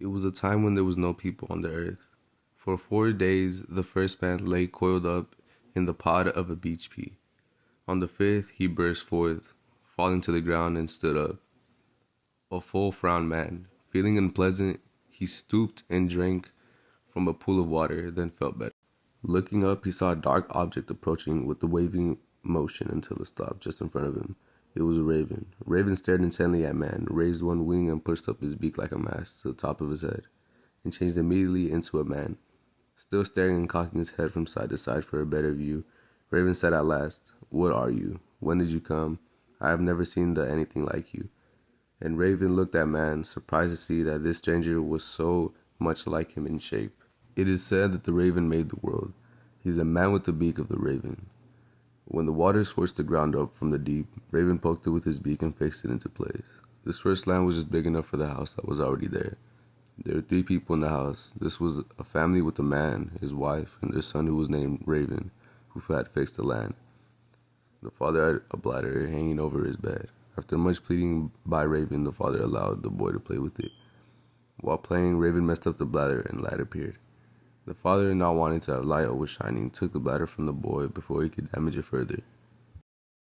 It was a time when there was no people on the earth. For 4 days, the first man lay coiled up in the pod of a beach pea. On the fifth, he burst forth, falling to the ground and stood up. A full-frowned man. Feeling unpleasant, he stooped and drank from a pool of water, then felt better. Looking up, he saw a dark object approaching with a waving motion until it stopped just in front of him. It was a raven. Raven stared intently at man, raised one wing and pushed up his beak like a mask to the top of his head, and changed immediately into a man. Still staring and cocking his head from side to side for a better view, Raven said at last, "What are you? When did you come? I have never seen anything like you." And Raven looked at man, surprised to see that this stranger was so much like him in shape. It is said that the raven made the world. He is a man with the beak of the raven. When the waters forced the ground up from the deep, Raven poked it with his beak and fixed it into place. This first land was just big enough for the house that was already there. There were 3 people in the house. This was a family with a man, his wife, and their son who was named Raven, who had fixed the land. The father had a bladder hanging over his bed. After much pleading by Raven, the father allowed the boy to play with it. While playing, Raven messed up the bladder and light appeared. The father, not wanting to have light always shining, took the bladder from the boy before he could damage it further.